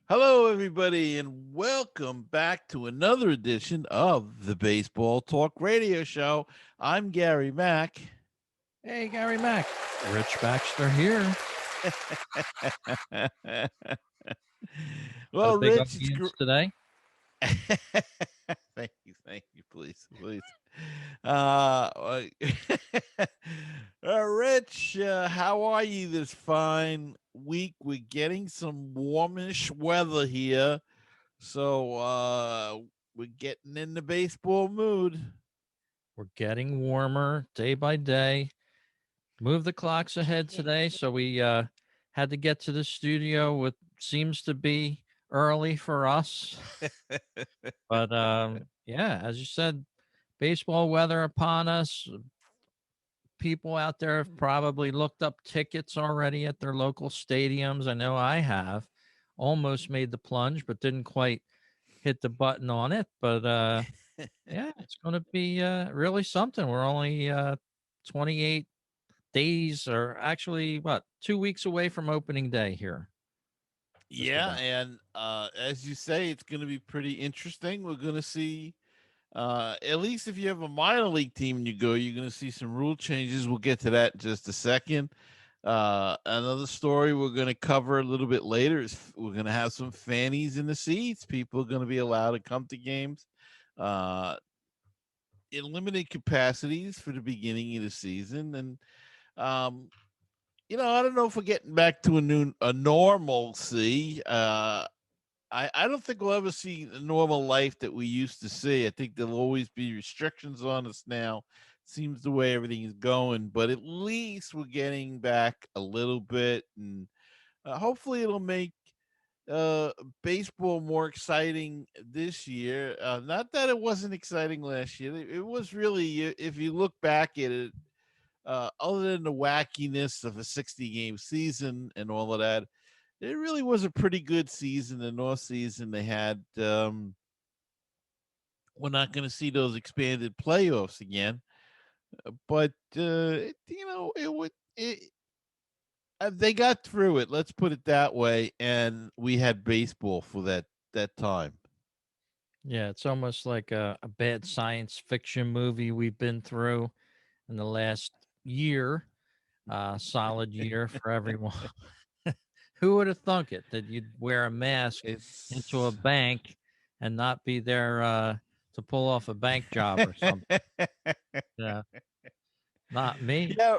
Hello, everybody, and welcome back to another edition of the Baseball Talk Radio Show. I'm Gary Mack. Hey, Gary Mack. Rich Baxter here. Got a Well, big Rich, it's audience today. thank you, please. Uh, Rich, how are you this fine week? We're getting some warmish weather here. So we're getting in the baseball mood. We're getting warmer day by day. Move the clocks ahead today. So we had to get to the studio, what seems to be early for us. But yeah, as you said, baseball weather upon us. People out there have probably looked up tickets already at their local stadiums. I know I have. Almost made the plunge, but didn't quite hit the button on it. But yeah, it's going to be really something. We're only 28 days, or actually, what, 2 weeks away from opening day here. Just Yeah, about. and as you say, it's going to be pretty interesting. We're going to see, at least if you have a minor league team and you go, you're going to see some rule changes. We'll get to that in just a second. Another story we're going to cover a little bit later is we're going to have some fannies in the seats. People are going to be allowed to come to games. In limited capacities for the beginning of the season, and um, I don't know if we're getting back to a normalcy. I don't think we'll ever see the normal life that we used to see. I think there'll always be restrictions on us now. Seems the way everything is going, but at least we're getting back a little bit, and hopefully it'll make uh baseball more exciting this year. Not that it wasn't exciting last year. It was really, if you look back at it, other than the wackiness of a 60 game season and all of that, it really was a pretty good season. The North season they had. We're not going to see those expanded playoffs again, but it would. They got through it. Let's put it that way, and we had baseball for that time. Yeah, it's almost like a bad science fiction movie we've been through in the last year. Solid year for everyone. Who would have thunk it that you'd wear a mask into a It's bank and not be there to pull off a bank job or something? Yeah, not me. yeah.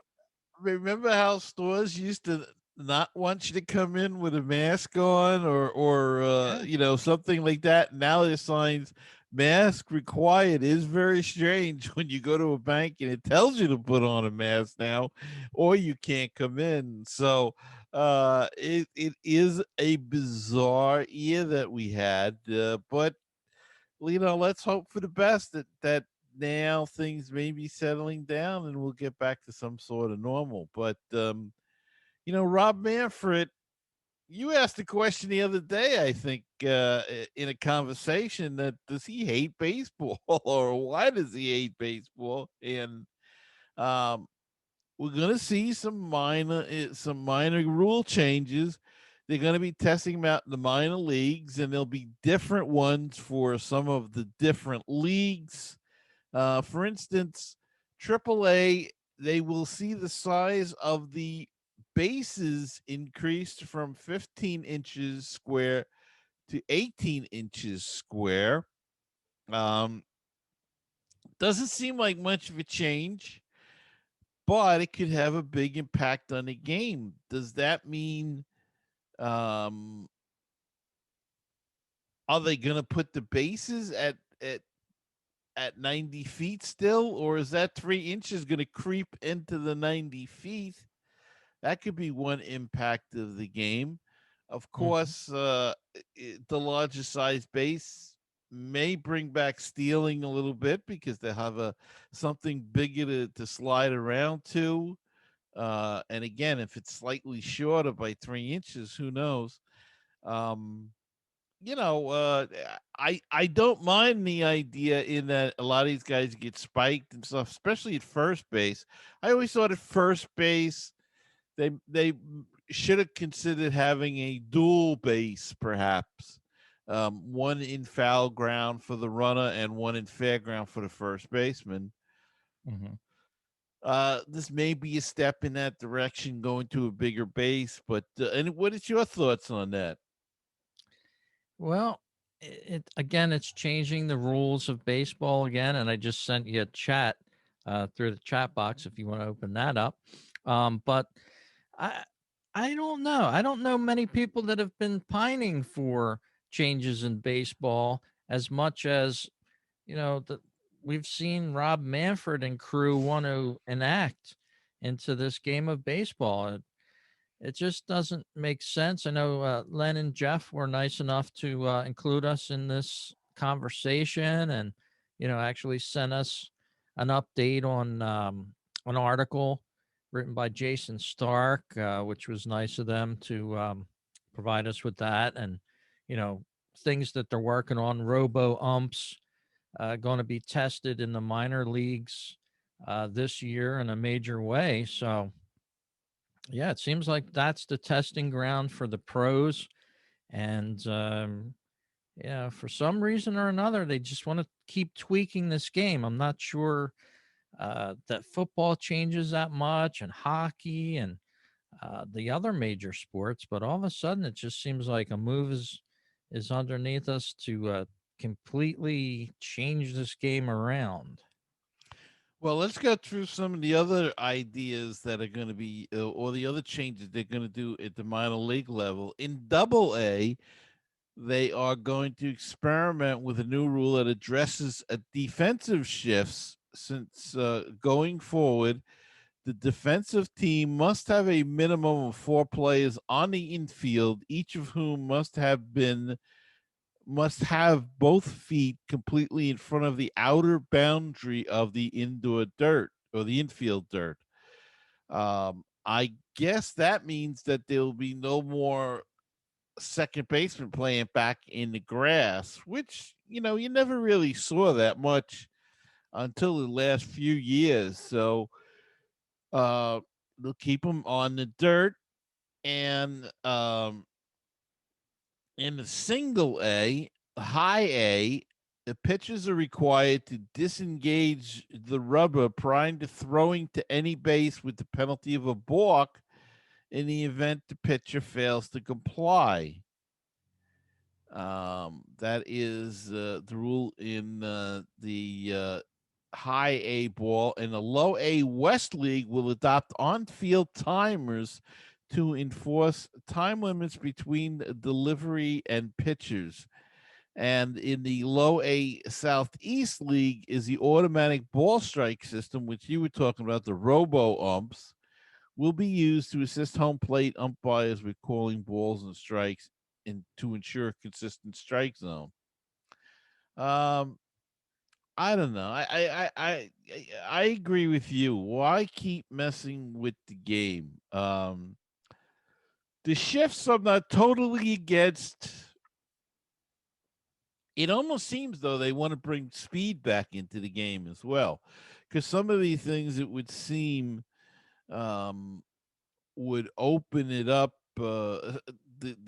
Remember how stores used to not want you to come in with a mask on, or Yeah. something like that. Now there's signs, mask required. Is very strange when you go to a bank and it tells you to put on a mask now, or you can't come in. So it is a bizarre year that we had, but let's hope for the best, that now things may be settling down and we'll get back to some sort of normal. But Rob Manfred, you asked a question the other day, I think, in a conversation, that does he hate baseball or why does he hate baseball? And um, we're gonna see some minor rule changes. They're going to be testing them out in the minor leagues, and there'll be different ones for some of the different leagues. For instance, AAA, they will see the size of the bases increased from 15 inches square to 18 inches square. Um, doesn't seem like much of a change, but it could have a big impact on the game. Does that mean, um, are they going to put the bases at 90 feet still, or is that 3 inches going to creep into the 90 feet? That could be one impact of the game. Of Mhm. course, the larger size base may bring back stealing a little bit because they have something bigger to slide around to. And again, if it's slightly shorter by 3 inches, who knows? Um, I don't mind the idea in that a lot of these guys get spiked and stuff, especially at first base. I always thought at first base they should have considered having a dual base, perhaps. One in foul ground for the runner and one in fair ground for the first baseman. Mhm. This may be a step in that direction, going to a bigger base. But and what is your thoughts on that? Well, it again, it's changing the rules of baseball again, and I just sent you a chat through the chat box if you want to open that up. But I I don't know. I don't know many people that have been pining for changes in baseball as much as we've seen Rob Manfred and crew want to enact into this game of baseball. It just doesn't make sense. I know Len and Jeff were nice enough to include us in this conversation, and actually sent us an update on an article written by Jason Stark, which was nice of them to provide us with that, and you know things that they're working on. Robo Umps going to be tested in the minor leagues this year in a major way. So yeah, it seems like that's the testing ground for the pros. And yeah, for some reason or another, they just want to keep tweaking this game. I'm not sure that football changes that much, and hockey, and the other major sports, but all of a sudden, it just seems like a move is underneath us to completely change this game around. Well, let's go through some of the other ideas that are going to be, or the other changes they're going to do at the minor league level. In Double A, they are going to experiment with a new rule that addresses defensive shifts. Since going forward, the defensive team must have a minimum of 4 players on the infield, each of whom must have both feet completely in front of the outer boundary of the indoor dirt or the infield dirt. I guess that means that there will be no more second baseman playing back in the grass, which you never really saw that much until the last few years. So uh, they'll keep them on the dirt, and in the single A, high A, the pitchers are required to disengage the rubber prior to throwing to any base with the penalty of a balk in the event the pitcher fails to comply. That is the rule in the high A ball, and the low A West League will adopt on field timers to enforce time limits between delivery and pitchers. And in the low A Southeast League is the automatic ball strike system, which you were talking about, the Robo Umps, will be used to assist home plate umpires with calling balls and strikes and to ensure a consistent strike zone. Um, I don't know. I agree with you. Why keep messing with the game? The shifts I'm not totally against. It almost seems though they want to bring speed back into the game as well, because some of these things it would seem um, would open it up. The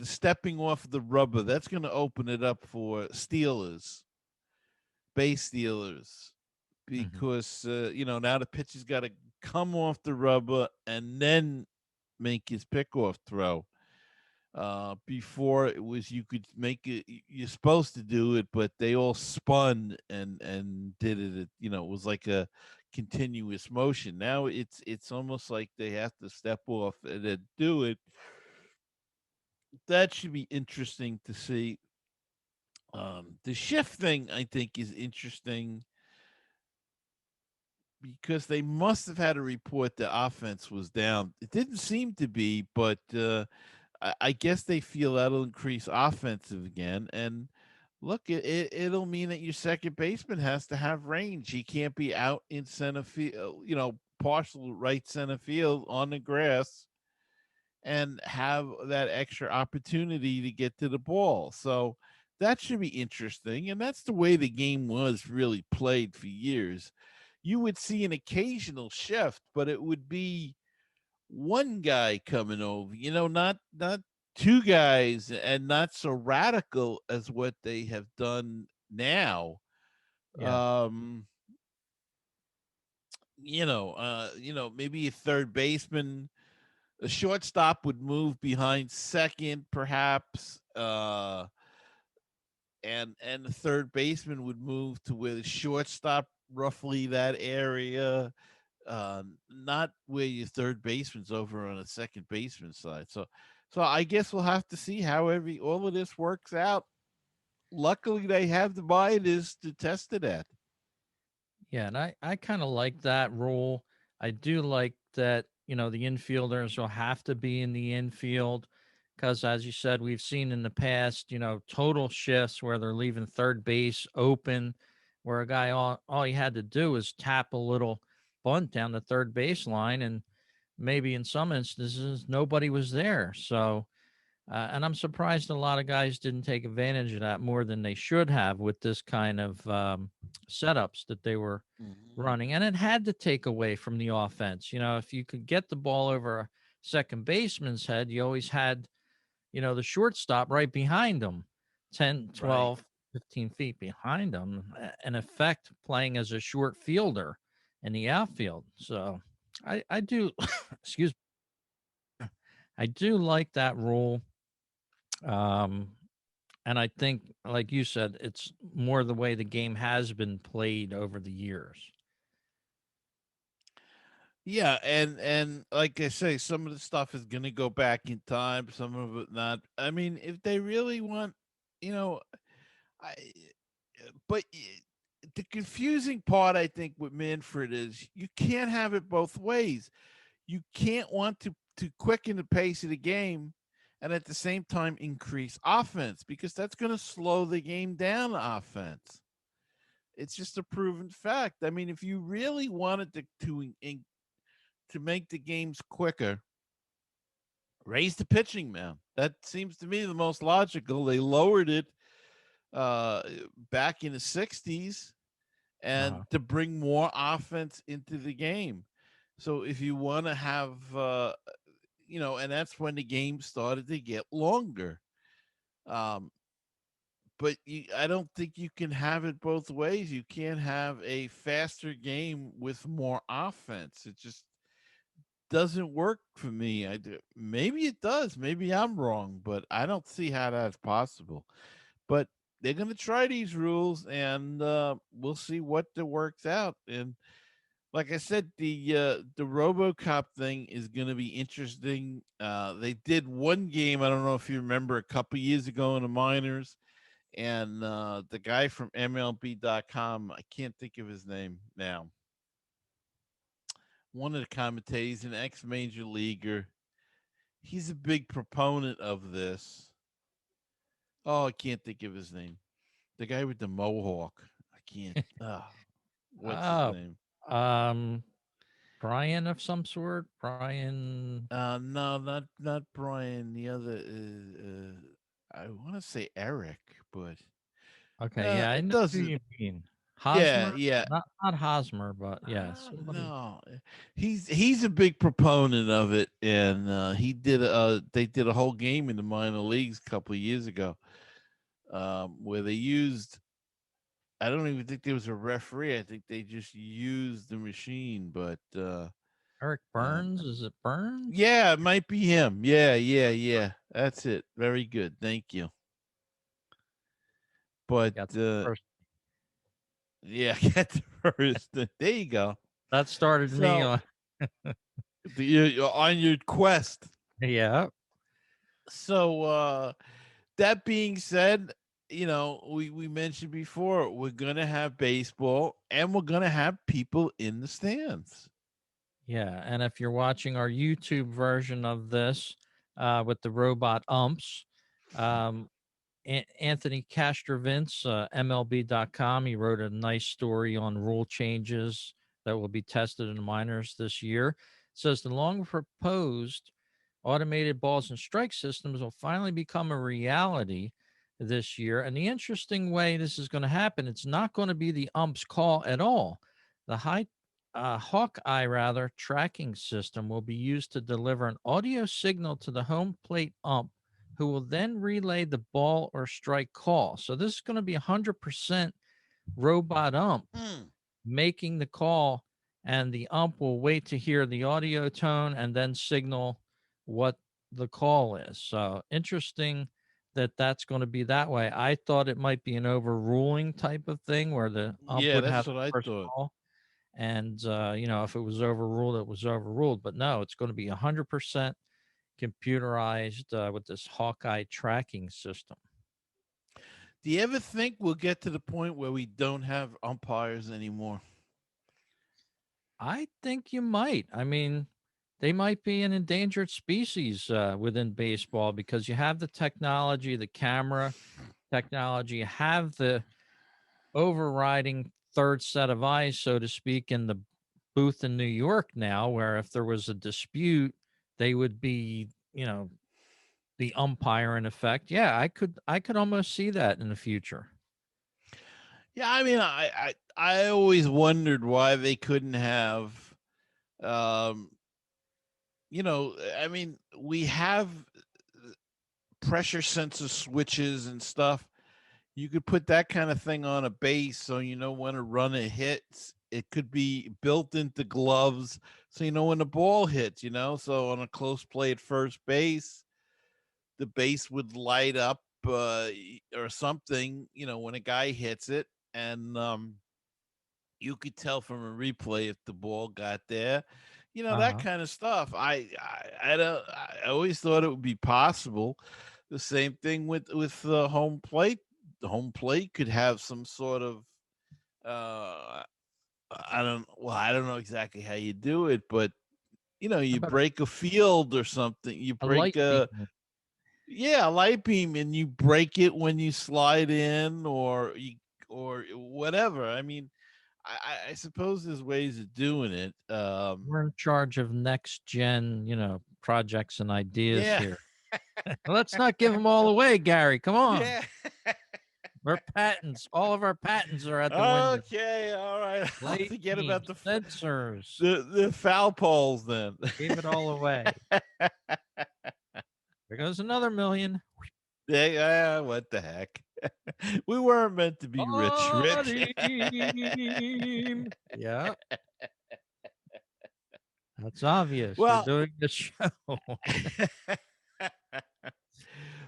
stepping off the rubber, that's going to open it up for stealers, base stealers, Mhm. because now the pitcher's got to come off the rubber and then make his pickoff throw. Before it was you could make it, you're supposed to do it, but they all spun and did it. It was like a continuous motion. Now it's almost like they have to step off and then do it. That should be interesting to see. The shift thing I think is interesting because they must have had a report the offense was down. It didn't seem to be, but I guess they feel that'll increase offensive again. And look, it'll mean that your second baseman has to have range. He can't be out in center field, partial right center field on the grass and have that extra opportunity to get to the ball. So that should be interesting. And that's the way the game was really played for years. You would see an occasional shift, but it would be one guy coming over, not two guys, and not so radical as what they have done now. Yeah. Um, maybe a third baseman, a shortstop would move behind second, perhaps, and the third baseman would move to where the shortstop, roughly that area, not where your third baseman's over on the second baseman side. So I guess we'll have to see how all of this works out. Luckily, they have the bias to test it at. Yeah, and I kind of like that rule. I do like that, the infielders will have to be in the infield because, as you said, we've seen in the past, total shifts where they're leaving third base open, where a guy, all he had to do was tap a little bunt down the third base line, and maybe in some instances, nobody was there. So, and I'm surprised a lot of guys didn't take advantage of that more than they should have with this kind of setups that they were Mhm. running. And it had to take away from the offense. If you could get the ball over a second baseman's head, you always had, the shortstop right behind him, 10, Right. 12, 15 feet behind him, in effect playing as a short fielder in the outfield. So I do, excuse me, I do like that rule. Um, And I think, like you said, it's more the way the game has been played over the years. Yeah, and like I say, some of the stuff is gonna go back in time, some of it not. I mean, if they really want, you know, I but the confusing part, I think, with Manfred is you can't have it both ways. You can't want to quicken the pace of the game and at the same time increase offense, because that's going to slow the game down. Offense, it's just a proven fact. I mean, if you really wanted to make the games quicker, raise the pitching mound. That seems to me the most logical. They lowered it uh, back in the '60s, and Uh-huh. to bring more offense into the game. So if you want to have, and that's when the game started to get longer. Um, but I don't think you can have it both ways. You can't have a faster game with more offense. It just doesn't work for me. Maybe it does. Maybe I'm wrong, but I don't see how that's possible. But they're going to try these rules, and we'll see what works out. And like I said, the RoboCop thing is going to be interesting. They did one game. I don't know if you remember, a couple years ago in the minors, and the guy from MLB.com, I can't think of his name now. One of the commentators, an ex major leaguer. He's a big proponent of this. Oh, I can't think of his name. The guy with the mohawk. I can't. What's his Oh, name? um, Brian of some sort. Brian. No, not Brian. The other I want to say Eric, but Okay, yeah, I it know who doesn't. you mean. Yeah, Hosmer, yeah. not Hosmer, but yeah, somebody. No, he's a big proponent of it, and they did a whole game in the minor leagues a couple of years ago, where they used. I don't even think there was a referee. I think they just used the machine, but Eric um, Burns. Is it Burns? yeah, it might be him. Yeah, yeah, yeah. That's it. Very good. Thank you. But Got the first. yeah, get the first. There you go. That started me So on. you're on your quest. Yeah, So that being said, we mentioned before, we're gonna have baseball and we're gonna have people in the stands. yeah. And if you're watching our YouTube version of this with the robot umps, um, Anthony Castrovintz, MLB.com. He wrote a nice story on rule changes that will be tested in the minors this year. It says the long proposed automated balls and strike systems will finally become a reality this year. And the interesting way this is going to happen, it's not going to be the ump's call at all. The Hawkeye rather tracking system will be used to deliver an audio signal to the home plate ump, who will then relay the ball or strike call. So this is going to be 100% robot ump Hmm. making the call, and the ump will wait to hear the audio tone and then signal what the call is. So interesting that that's going to be that way. I thought it might be an overruling type of thing where the ump Yeah, would have that's the what I first thought. call, and if it was overruled, it was overruled. But no, it's going to be 100% computerized with this Hawkeye tracking system. Do you ever think we'll get to the point where we don't have umpires anymore? I think you might. I mean, they might be an endangered species within baseball because you have the technology, the camera technology, you have the overriding third set of eyes, so to speak, in the booth in New York now, where if there was a dispute, they would be, the umpire in effect. Yeah, I could almost see that in the future. Yeah, I mean, I always wondered why they couldn't have, um, I mean, we have pressure sensor switches and stuff. You could put that kind of thing on a base so you know when a runner hits. It could be built into gloves so you know when the ball hits, So on a close play at first base, the base would light up or something, when a guy hits it. And you could tell from a replay if the ball got there, Uh that huh. kind of stuff. I don't. I always thought it would be possible. The same thing with the home plate. The home plate could have some sort of. Uh, I don't. Well, I don't know exactly how you do it, but How you about break a field or something. You a break light beam? a Yeah, a light beam, and you break it when you slide in, or whatever. I mean, I suppose there's ways of doing it. We're in charge of next gen, projects and ideas Yeah, here. Let's not give them all away, Gary. Come on. yeah. Our patents, all of our patents are at the window. Okay, all right. I'll Light forget about beams, sensors, the foul poles then. gave it all away. There goes another million. Yeah, what the heck? We weren't meant to be rich, Rich. Ba-deem. Yeah, that's obvious. We're Well, doing the show.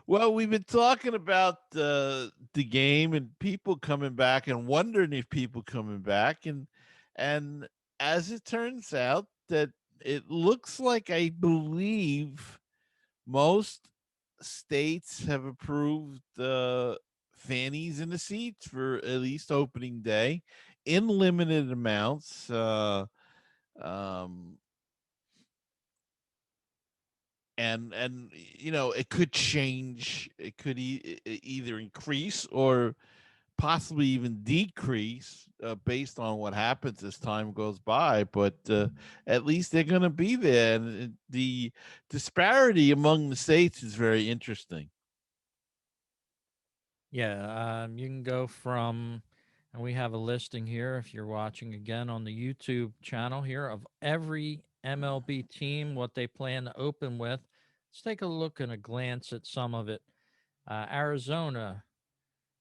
well, we've been talking about the game and people coming back and wondering if people coming back, and as it turns out that it looks like, I believe, most states have approved fannies in the seats for at least opening day in limited amounts. Um, and it could change. It could either increase or possibly even decrease based on what happens as time goes by, but at least they're going to be there, and the disparity among the states is very interesting. Yeah, you can go from, and we have a listing here if you're watching again on the YouTube channel here of every MLB team, what they plan to open with. Let's take a look and a glance at some of it. Arizona,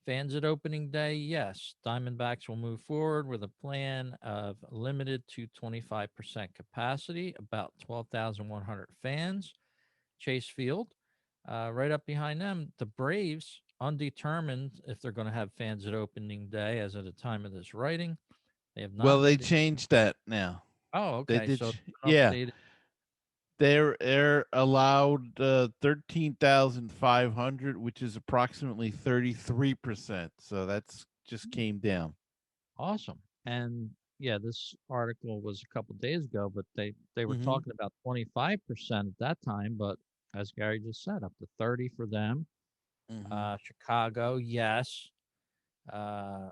fans at opening day, yes. Diamondbacks will move forward with a plan of limited to 25% capacity, about 12,100 fans. Chase Field. Right up behind them, the Braves, undetermined if they're going to have fans at opening day as at the time of this writing. They have Well, not they made it. changed that now. Oh, They okay. did, So it's been yeah. updated. They're allowed 13,500, which is approximately 33%. So that's just came down. Awesome. And yeah, this article was a couple days ago, but they were Hmm. talking about 25% at that time. But as Gary just said, up to 30 for them. Hmm. Chicago, yes. Uh,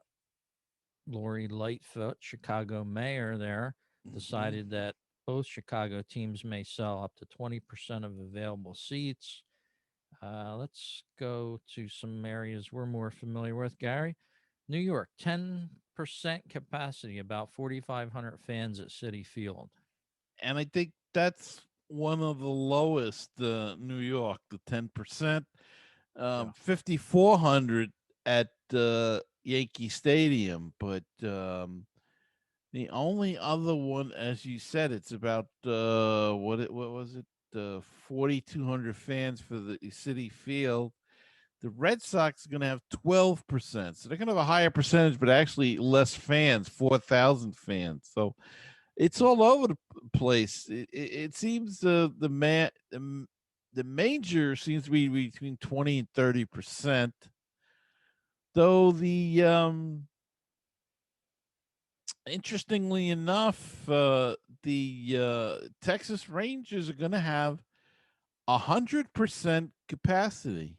Lori Lightfoot, Chicago mayor there, Hmm. decided that both Chicago teams may sell up to 20% of available seats. Let's go to some areas we're more familiar with, Gary. New York, 10 100% capacity, about 4,500 fans at City Field. And I think that's one of the lowest. New York, the 10%, Yeah. 5,400 at Yankee Stadium, but the only other one, as you said, it's about what was it? 4,200 fans for the City Field. The Red Sox are going to have 12%, so they're going to have a higher percentage, but actually less fans, 4,000 fans. So it's all over the place. It seems the major seems to be between 20 and 30%. Though the interestingly enough, the Texas Rangers are going to have 100% capacity.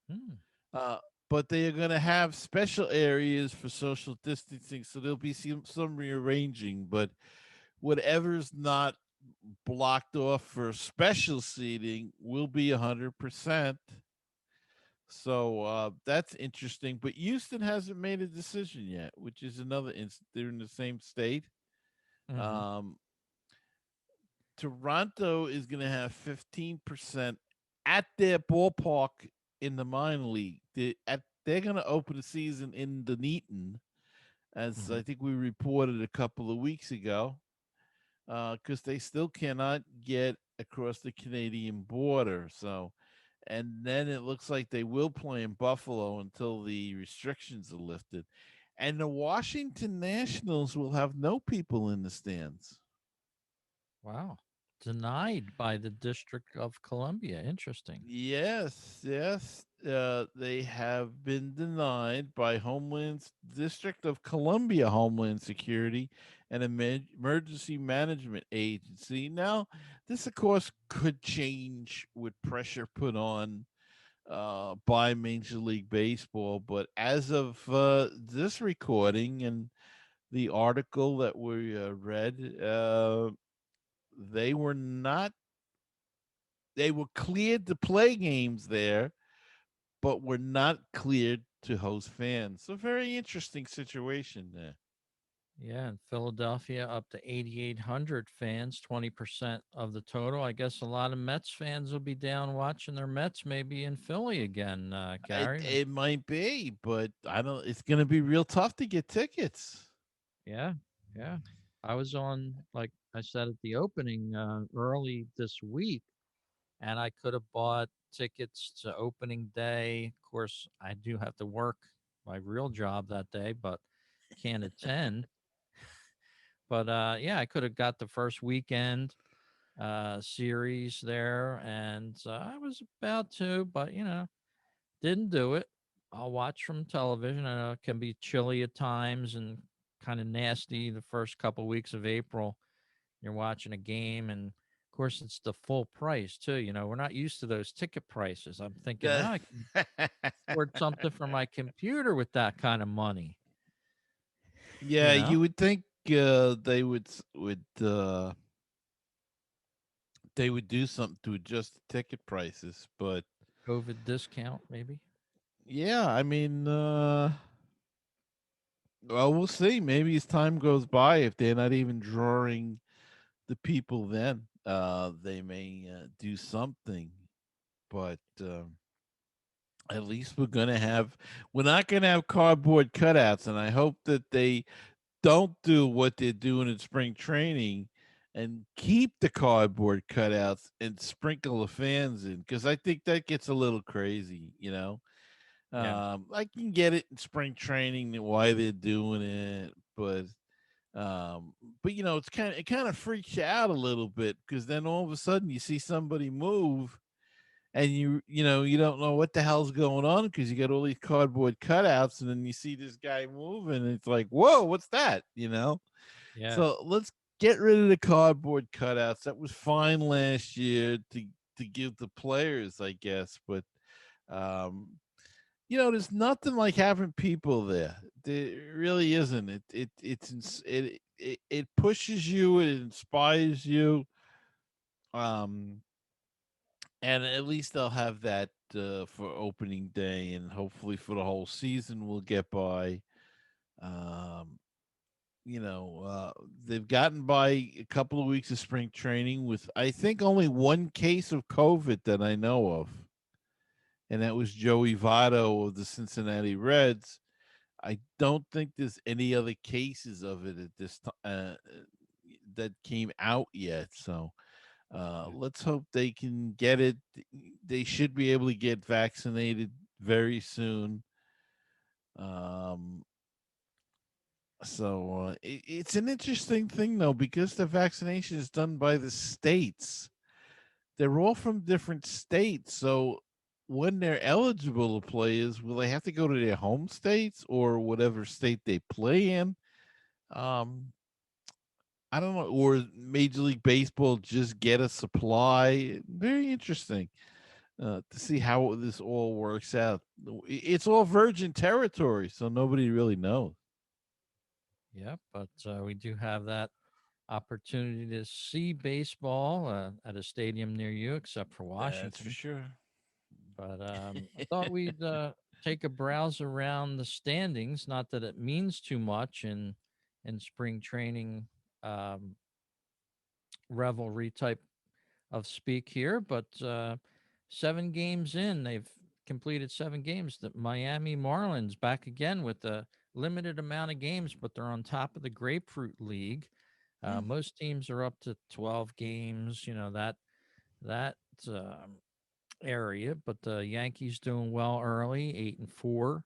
Hmm. Uh, but they are going to have special areas for social distancing, so there'll be some rearranging. But whatever's not blocked off for special seating will be 100%. So that's interesting. But Houston hasn't made a decision yet, which is another instance. They're in the same state. Mm-hmm. Um, Toronto is going to have 15% at their ballpark in the minor league. They're going to open the season in Dunedin, as Mm-hmm. I think we reported a couple of weeks ago, because they still cannot get across the Canadian border. So, and then it looks like they will play in Buffalo until the restrictions are lifted. And the Washington Nationals will have no people in the stands. Wow. Denied by the District of Columbia. Interesting. Yes, yes. They have been denied by Homeland District of Columbia Homeland Security and Emergency Management Agency. Now, this of course could change with pressure put on by Major League Baseball, but as of this recording and the article that we read, they were not. They were cleared to play games there, but were not cleared to host fans. So very interesting situation there. Yeah, in Philadelphia, up to 8,800 fans, 20% of the total. I guess a lot of Mets fans will be down watching their Mets maybe in Philly again, It Gary. it might be, but I don't. It's going to be real tough to get tickets. Yeah, yeah. I was on, like I said at the opening, early this week, and I could have bought tickets to opening day. Of course, I do have to work my real job that day, but can't attend. But yeah, I could have got the first weekend series there, and I was about to, but didn't do it. I'll watch from television. I know it can be chilly at times and kind of nasty the first couple weeks of April. You're watching a game, and of course, it's the full price too. We're not used to those ticket prices. I'm thinking, The- I can afford something for my computer with that kind of money. You yeah, know, you would think they would do something to adjust the ticket prices, but COVID discount maybe. yeah, I mean, well, we'll see. Maybe as time goes by, if they're not even drawing the people, then they may do something. But at least we're not gonna have cardboard cutouts, and I hope that they don't do what they're doing in spring training and keep the cardboard cutouts and sprinkle the fans in, because I think that gets a little crazy. Yeah, I can get it in spring training and why they're doing it, um, but it kind of freaks you out a little bit, because then all of a sudden you see somebody move, and you don't know what the hell's going on, because you got all these cardboard cutouts, and then you see this guy moving, and it's like, whoa, what's that? yeah, So let's get rid of the cardboard cutouts. That was fine last year to give the players, I guess, but um there's nothing like having people there. There really isn't. It pushes you, it inspires you. um and at least they'll have that for opening day, and hopefully for the whole season we'll get by. Um, you know, they've gotten by a couple of weeks of spring training with, I think, only one case of COVID that I know of, and that was Joey Votto of the Cincinnati Reds. I don't think there's any other cases of it at this time that came out yet. So Yeah. let's hope they can get it. They should be able to get vaccinated very soon. Um, it's an interesting thing though, because the vaccination is done by the states. They're all from different states, so when they're eligible to play, is will they have to go to their home states or whatever state they play in? Um, I don't know, or Major League Baseball just get a supply. Very interesting to see how this all works out. It's all virgin territory, so nobody really knows. Yeah, but we do have that opportunity to see baseball at a stadium near you, except for That's for Washington. sure. But I thought we'd take a browse around the standings. Not that it means too much in spring training um, revelry type of speak here, but 7 games in, they've completed 7 games. The Miami Marlins back again with a limited amount of games, but they're on top of the Grapefruit League. Hmm. Most teams are up to 12 games. You know that um, area, but the Yankees doing well early, 8-4.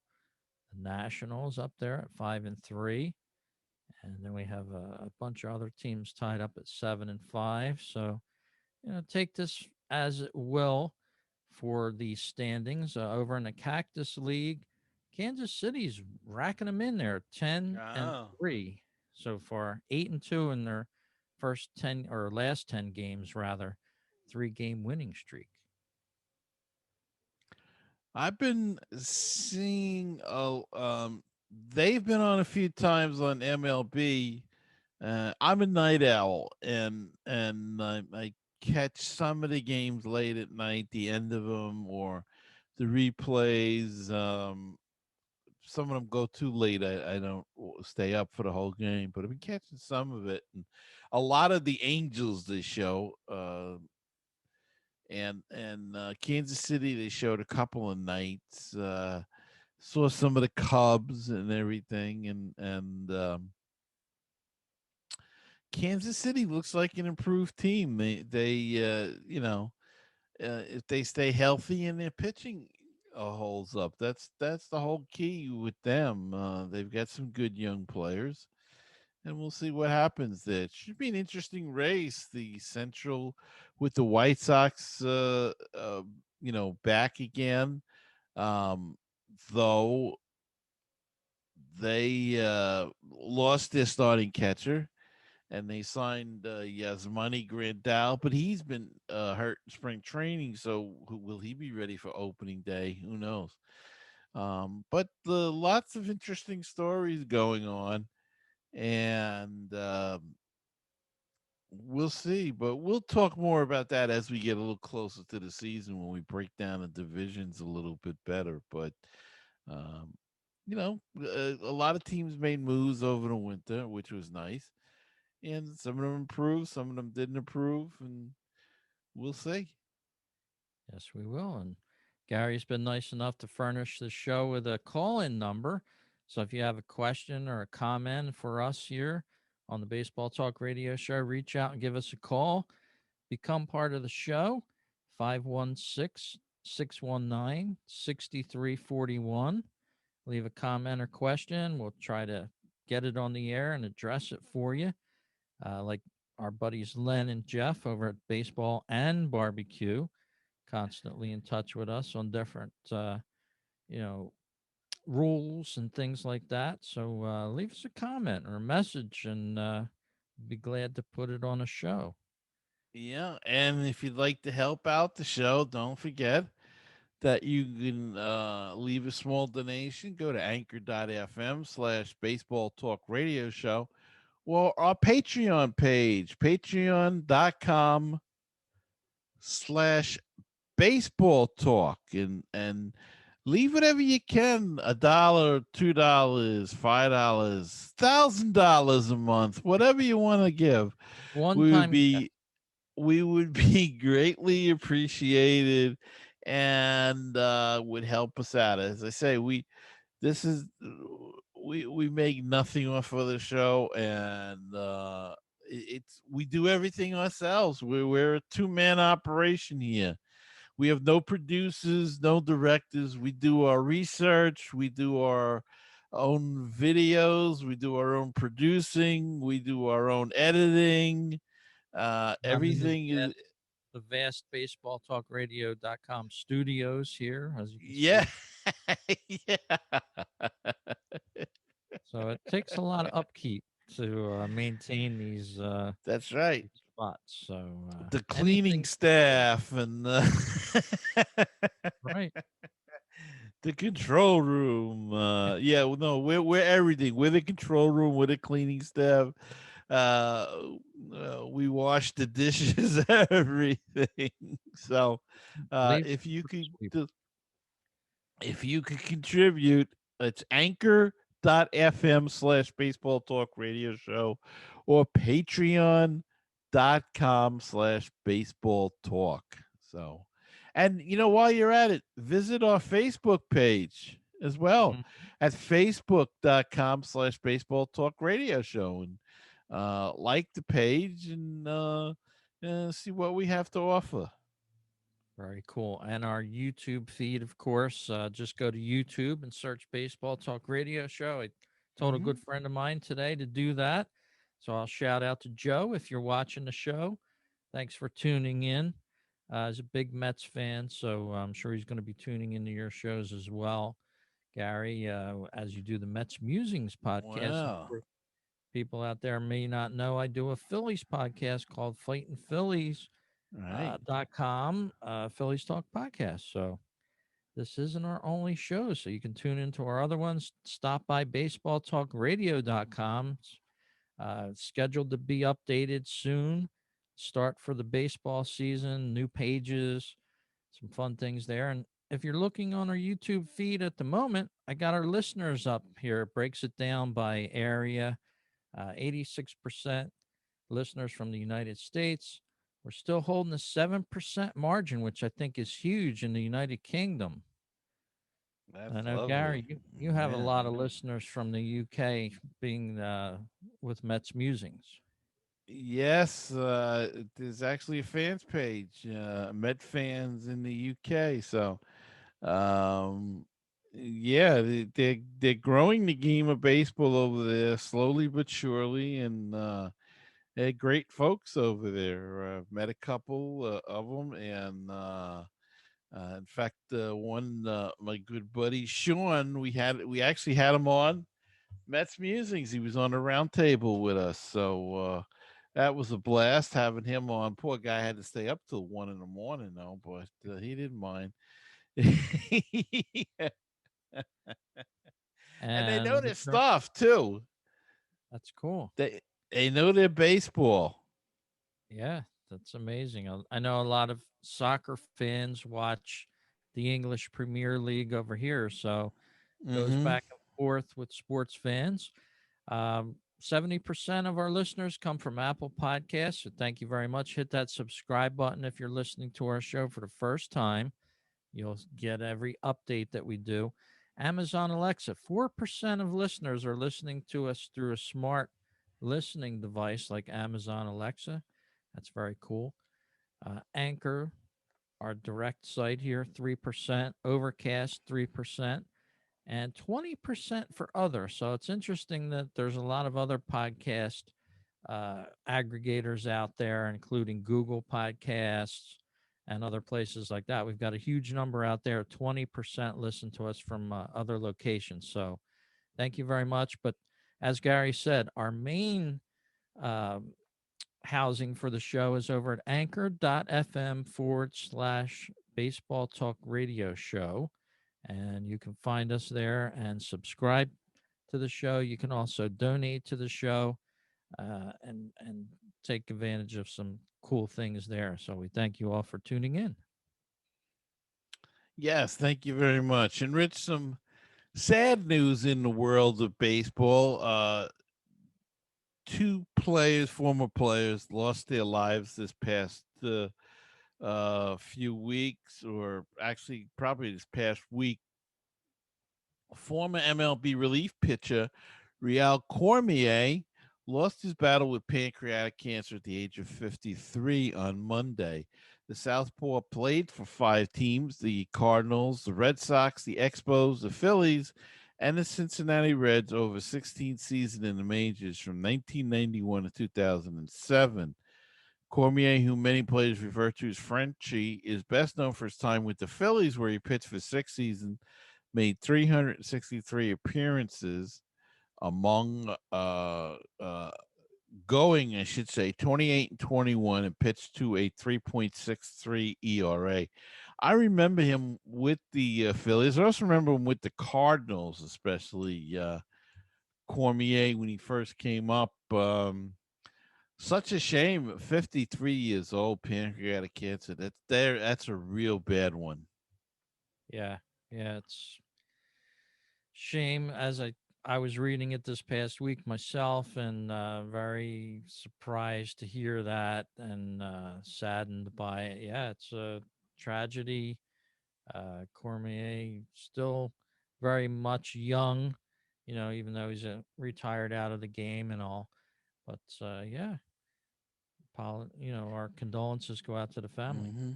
The Nationals up there at 5-3, and then we have a bunch of other teams tied up at 7-5. So take this as it will for the standings over in the Cactus League. Kansas City's racking them in there, 10 and Oh. 3 so far, 8-2 in their first 10 or last 10 games, rather, 3-game winning streak. I've been seeing they've been on a few times on MLB. I'm a night owl, and I catch some of the games late at night, the end of them, or the replays. Some of them go too late. I don't stay up for the whole game, but I've been catching some of it, and a lot of the Angels they show. And Kansas City, they showed a couple of nights. Saw some of the Cubs and everything, and Kansas City looks like an improved team. If they stay healthy and their pitching holds up, that's the whole key with them. They've got some good young players, and we'll see what happens there. It should be an interesting race. The Central with the White Sox, back again. Um, though they lost their starting catcher and they signed Yasmani Grandal, but he's been hurt in spring training. So will he be ready for opening day? Who knows? But lots of interesting stories going on, and we'll see. But we'll talk more about that as we get a little closer to the season when we break down the divisions a little bit better. But um, a lot of teams made moves over the winter, which was nice, and some of them improved, some of them didn't improve, and we'll see. Yes, we will. And Gary's been nice enough to furnish the show with a call in number. So if you have a question or a comment for us here on the Baseball Talk Radio Show, reach out and give us a call. Become part of the show. 516-619-6341. Leave a comment or question. We'll try to get it on the air and address it for you. Like our buddies Len and Jeff over at Baseball and Barbecue, constantly in touch with us on different, you know, rules and things like that. So leave us a comment or a message, and be glad to put it on a show. Yeah, and if you'd like to help out the show, don't forget that you can leave a small donation. Go to anchor.fm/baseball talk radio show or our Patreon page, patreon.com/baseball talk, and leave whatever you can, $1, $2, $5, $1,000 a month, whatever you want to give. One We would time gift. be we would be greatly appreciated and would help us out. As I say, this is we make nothing off of the show, and it's we do everything ourselves. We're a two-man operation here. We have no producers, no directors. We do our research, we do our own videos, we do our own producing, we do our own editing. I'm in Everything is the vast baseballtalkradio.com studios here, as you can yeah. see. Yeah. So it takes a lot of upkeep to maintain That's right. these spots. So The cleaning anything you can do, staff and right? the control room. Yeah, well, no, we're everything. We're the control room. We're the cleaning staff. Uh, we wash the dishes, everything. So, Leave if some you for the could, sweeper. if you could contribute, it's anchor.fm/ baseball talk radio show or patreon.com/ baseball talk. So, and while you're at it, visit our Facebook page as well Mm. at facebook.com/ baseball talk radio show, and like the page and see what we have to offer. Very cool. And our YouTube feed, of course, just go to YouTube and search Baseball Talk Radio Show. I told a good Hmm. friend of mine today to do that. So I'll shout out to Joe if you're watching the show. Thanks for tuning in. He's a big Mets fan, so I'm sure he's going to be tuning into your shows as well, Gary, as you do the Mets Musings podcast. And Wow. for people out there may not know, I do a Phillies podcast called Fighting Phillies Right. .com, Phillies Talk podcast. So this isn't our only show, so you can tune into our other ones. Stop by baseballtalkradio.com. Scheduled to be updated soon. Start for the baseball season, new pages, some fun things there. And if you're looking on our YouTube feed at the moment, I got our listeners up here. It breaks it down by area. 86% listeners from the United States. We're still holding a 7% margin, which I think is huge in the United Kingdom. I That's know, lovely. Gary, you have a Yeah. lot of listeners from the UK being with Mets Musings. Yes, there's actually a fans page, Met fans in the UK. So, um, yeah, they're growing the game of baseball over there slowly but surely, and they're great folks over there. I've met a couple of them, and in fact, one my good buddy Sean, we actually had him on Mets Musings. He was on a round table with us. So that was a blast having him on. Poor guy had to stay up till 1 in the morning though, but he didn't mind. And they know And their stuff too. that's cool. They know their baseball. Yeah, that's amazing. I know a lot of soccer fans watch the English Premier League over here, so goes Mm-hmm. back and forth with sports fans. 70% of our listeners come from Apple Podcasts. So thank you very much. Hit that subscribe button if you're listening to our show for the first time. You'll get every update that we do. Amazon Alexa, 4% of listeners are listening to us through a smart listening device like Amazon Alexa. That's very cool. Anchor, our direct site here, 3%. Overcast, 3%. And 20% for other. So it's interesting that there's a lot of other podcast aggregators out there, including Google Podcasts and other places like that. We've got a huge number out there. 20% listen to us from other locations. So thank you very much. But as Gary said, our main um, housing for the show is over at anchor.fm/ baseball talk radio show. And you can find us there and subscribe to the show. You can also donate to the show and take advantage of some cool things there. So we thank you all for tuning in. Yes, thank you very much. And Rich, some sad news in the world of baseball. Two players, former players, lost their lives this past few weeks, or actually probably this past week. Former MLB relief pitcher Real Cormier lost his battle with pancreatic cancer at the age of 53 on Monday. The Southpaw played for five teams: the Cardinals, the Red Sox, the Expos, the Phillies, and the Cincinnati Reds over 16 seasons in the majors from 1991 to 2007. Cormier, who many players refer to as Frenchie, is best known for his time with the Phillies, where he pitched for 6 seasons, made 363 appearances among going, I should say, 28 and 21, and pitched to a 3.63 ERA. I remember him with the Phillies. I also remember him with the Cardinals, especially Cormier when he first came up. Such a shame. 53 years old, pancreatic cancer. That's there. That's a real bad one. Yeah, yeah, it's shame. As I was reading it this past week myself, and very surprised to hear that, and saddened by it. Yeah, it's a tragedy. Cormier still very much young, even though he's retired out of the game and all. But yeah, our condolences go out to the family. Hmm.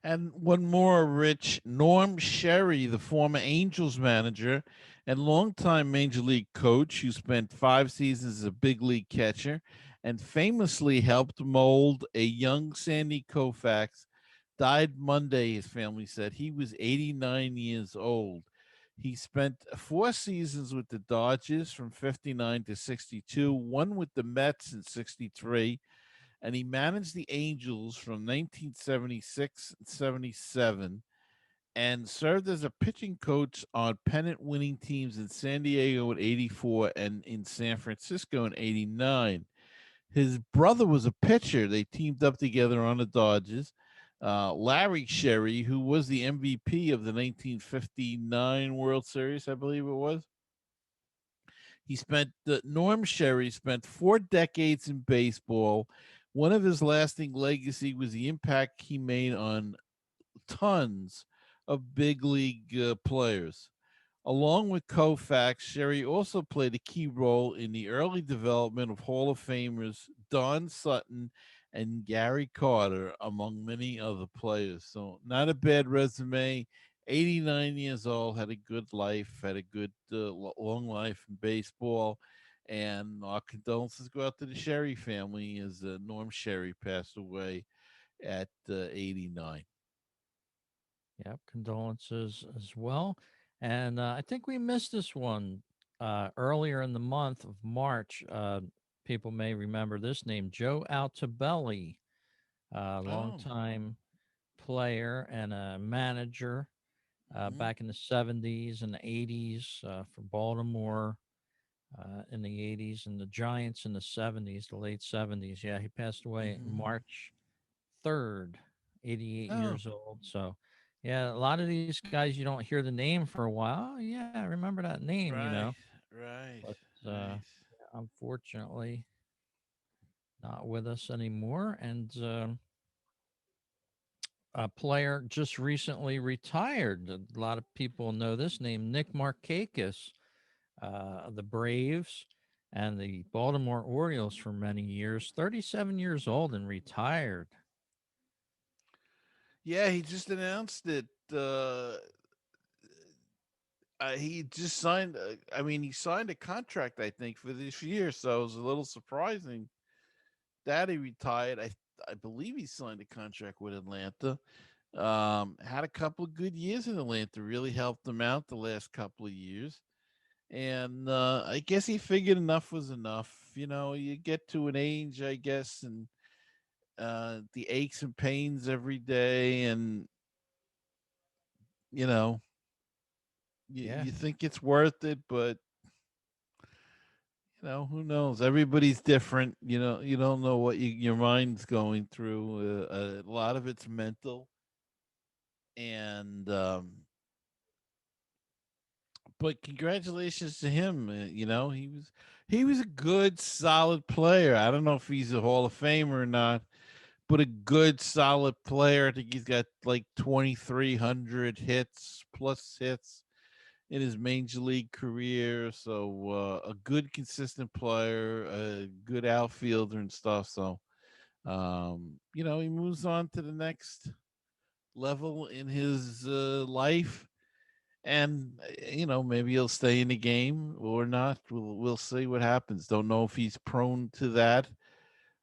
And one more, Rich. Norm Sherry, the former Angels manager and longtime Major League coach who spent 5 seasons as a big league catcher and famously helped mold a young Sandy Koufax, died Monday, his family said. He was 89 years old. He spent 4 seasons with the Dodgers from 59 to 62, one with the Mets in 63, and he managed the Angels from 1976 and 77 and served as a pitching coach on pennant winning teams in San Diego in 84 and in San Francisco in 89. His brother was a pitcher. They teamed up together on the Dodgers. Larry Sherry, who was the MVP of the 1959 World Series, I believe it was. Norm Sherry spent 4 decades in baseball. One of his lasting legacy was the impact he made on tons of big league players. Along with Koufax, Sherry also played a key role in the early development of Hall of Famers Don Sutton and Gary Carter, among many other players. So, not a bad resume. 89 years old, had a good life, had a good long life in baseball. And our condolences go out to the Sherry family as Norm Sherry passed away at 89. Yep, condolences as well. And I think we missed this one earlier in the month of March. People may remember this name, Joe Altobelli, Oh. longtime player and a manager Hmm. back in the 70s and the 80s for Baltimore in the 80s and the Giants in the 70s, the late 70s. Yeah, he passed away Hmm. March 3rd, 88 Oh. years old. So, yeah, a lot of these guys you don't hear the name for a while. Oh, yeah, I remember that name. Right, right, But right. unfortunately, not with us anymore. And a player just recently retired. A lot of people know this name, Nick Markakis, the Braves and the Baltimore Orioles for many years. 37 years old and retired. Yeah, he just announced it. He just signed. I mean, he signed a contract, I think, for this year. So it was a little surprising that he retired. I believe he signed a contract with Atlanta. Had a couple of good years in Atlanta. Really helped him out the last couple of years. And I guess he figured enough was enough. You know, you get to an age, I guess, and the aches and pains every day, and you know, Yeah. you think it's worth it, but who knows? Everybody's different. You don't know what your mind's going through. A lot of it's mental. and but congratulations to him. He was a good, solid player. I don't know if he's a Hall of Famer or not, but a good, solid player. I think he's got like 2,300 hits plus hits in his major league career. So a good, consistent player, a good outfielder and stuff. So he moves on to the next level in his life, and maybe he'll stay in the game or not. We'll see what happens. Don't know if he's prone to that.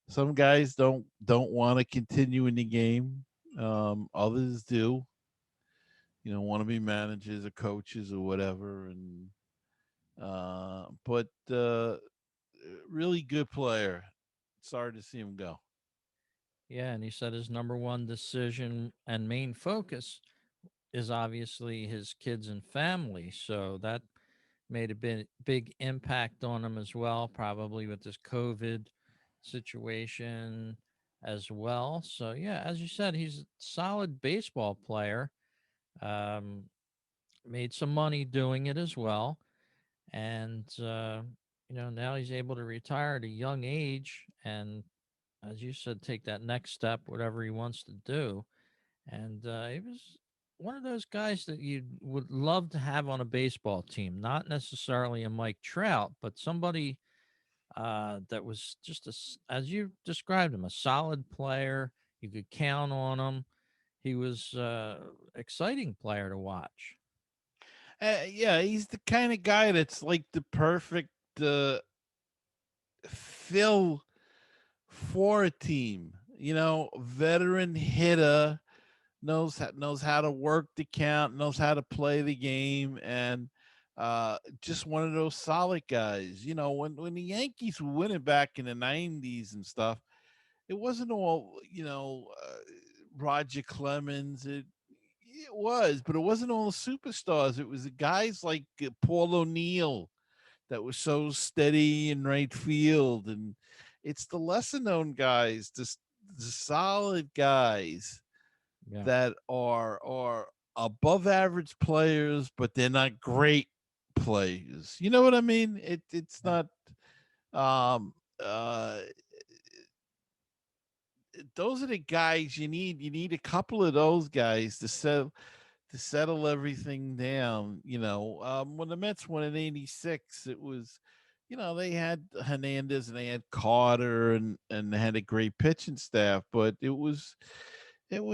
Some guys don't want to continue in the game. Others do. Want to be managers or coaches or whatever. And but really good player. Sorry to see him go. Yeah, and he said his number one decision and main focus is obviously his kids and family. So that made a big impact on him as well, probably with this COVID situation as well. So yeah, as you said, he's a solid baseball player. Um, Made some money doing it as well, and now he's able to retire at a young age, and as you said, take that next step, whatever he wants to do. And he was one of those guys that you would love to have on a baseball team, not necessarily a Mike Trout, but somebody that was just as you described him, a solid player. You could count on him. He was exciting player to watch. Yeah, he's the kind of guy that's like the perfect fill for a team. Veteran hitter, knows how to work the count, knows how to play the game, and just one of those solid guys. When the Yankees were winning back in the '90s and stuff, it wasn't all Roger Clemens. It was, but it wasn't all the superstars. It was the guys like Paul O'Neill that was so steady in right field, and it's the lesser known guys, the solid guys Yeah. that are above average players, but they're not great players. You know what I mean? It's Yeah. not um uh those are the guys you need. You need a couple of those guys to settle everything down. When the Mets won in '86, it was, they had Hernandez and they had Carter and they had a great pitching staff, but it was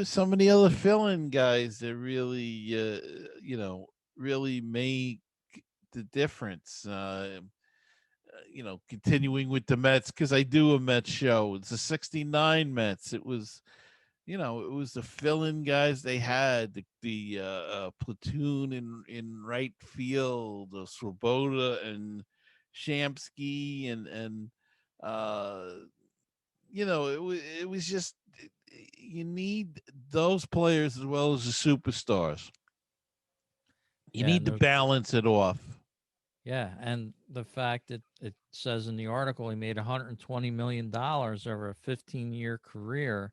some of the other fill-in guys that really made the difference. Continuing with the Mets, because I do a Mets show. It's the '69 Mets. It was the fill-in guys they had, the platoon in right field, Swoboda and Shamsky, and uh, it was just you need those players as well as the superstars. You Yeah. need to No. balance it off. Yeah, and the fact that it says in the article he made $120 million over a 15-year career.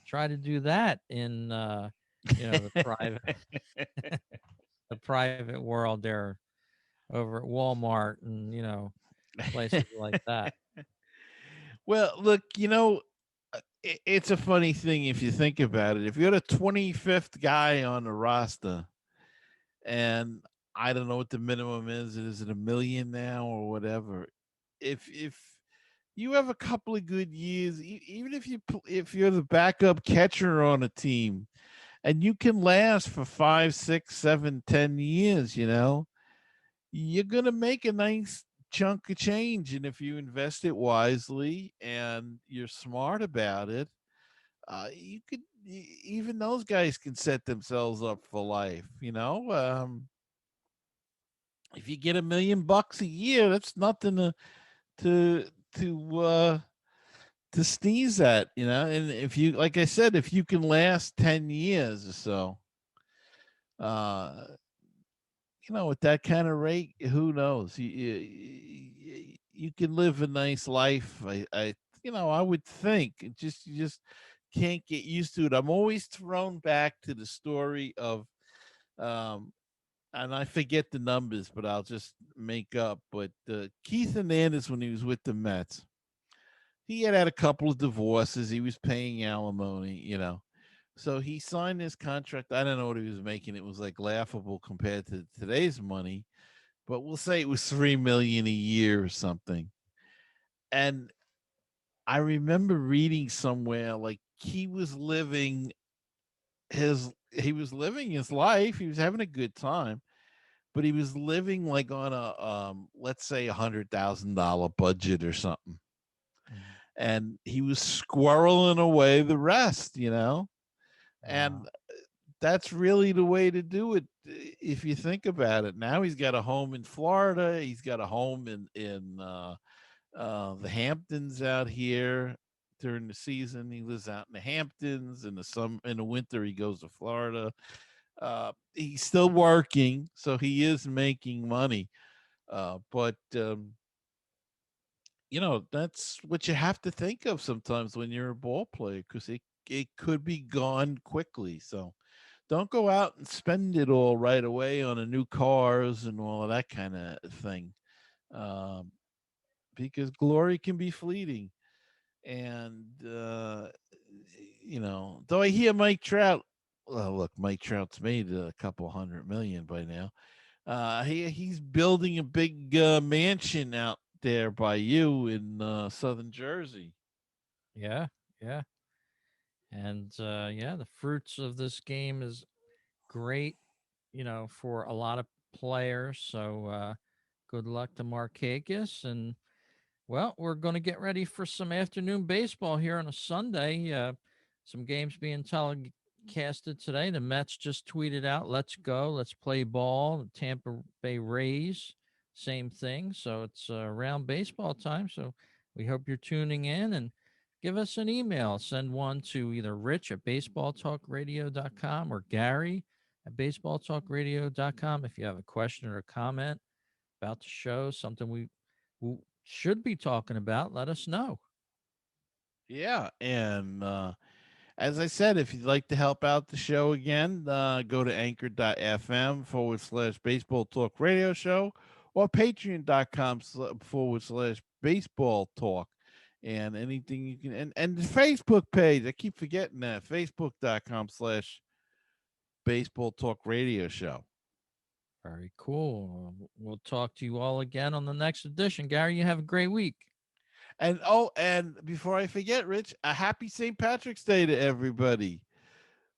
Try to do that in the private the private world there over at Walmart and places like that. Well, look, it's a funny thing if you think about it. If you're the 25th guy on the roster, and I don't know what the minimum is it a million now or whatever? If you have a couple of good years, even if you're the backup catcher on a team, and you can last for 5, 6, 7, 10 years, you're gonna make a nice chunk of change, and if you invest it wisely and you're smart about it, you could even those guys can set themselves up for life. If you get $1 million a year, that's nothing to to uh, to sneeze at. And if you, like I said, if you can last 10 years or so, uh, with that kind of rate, who knows? You can live a nice life. I would think. Just can't get used to it. I'm always thrown back to the story of, um, and I forget the numbers, but I'll just make up. But Keith Hernandez, when he was with the Mets, he had a couple of divorces. He was paying alimony, So he signed this contract. I don't know what he was making. It was like laughable compared to today's money, but we'll say it was 3 million a year or something. And I remember reading somewhere like he was living his life. He was having a good time, but he was living like on a let's say $100,000 budget or something. Mhm. And he was squirreling away the rest. And Wow. that's really the way to do it if you think about it. Now he's got a home in Florida. He's got a home in the Hamptons out here during the season. He lives out in the Hamptons. In the winter, he goes to Florida. He's still working, so he is making money. But that's what you have to think of sometimes when you're a ball player, because it could be gone quickly. So don't go out and spend it all right away on a new cars and all of that kind of thing, um, because glory can be fleeting. And though I hear Mike Trout, well, look, Mike Trout's made a couple 100 million by now. He's building a big mansion out there by you in southern Jersey. Yeah, yeah. And yeah, the fruits of this game is great, for a lot of players. So good luck to Markakis. And well, we're going to get ready for some afternoon baseball here on a Sunday. Some games being telecasted today. The Mets just tweeted out, "Let's go, let's play ball." The Tampa Bay Rays, same thing. So it's around baseball time. So we hope you're tuning in and give us an email. Send one to either Rich at baseballtalkradio.com or Gary at baseballtalkradio.com if you have a question or a comment about the show, something we should be talking about, let us know. Yeah, and as I said, if you'd like to help out the show again, go to anchor.fm/baseball talk radio show or patreon.com/baseball talk. And anything you can, and the Facebook page, I keep forgetting that, facebook.com/baseball talk radio show. Very cool. We'll talk to you all again on the next edition. Gary, you have a great week. And before I forget, Rich, a happy St. Patrick's Day to everybody.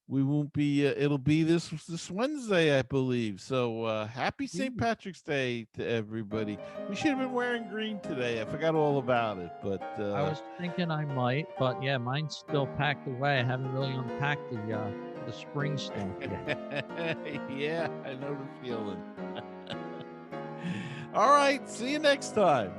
We won't be. It'll be this Wednesday, I believe. So happy St. Ooh. Patrick's Day to everybody. We should have been wearing green today. I forgot all about it, but I was thinking I might, but yeah, mine's still packed away. I haven't really unpacked the spring stuff yet. yeah, I know the feeling. All right, see you next time.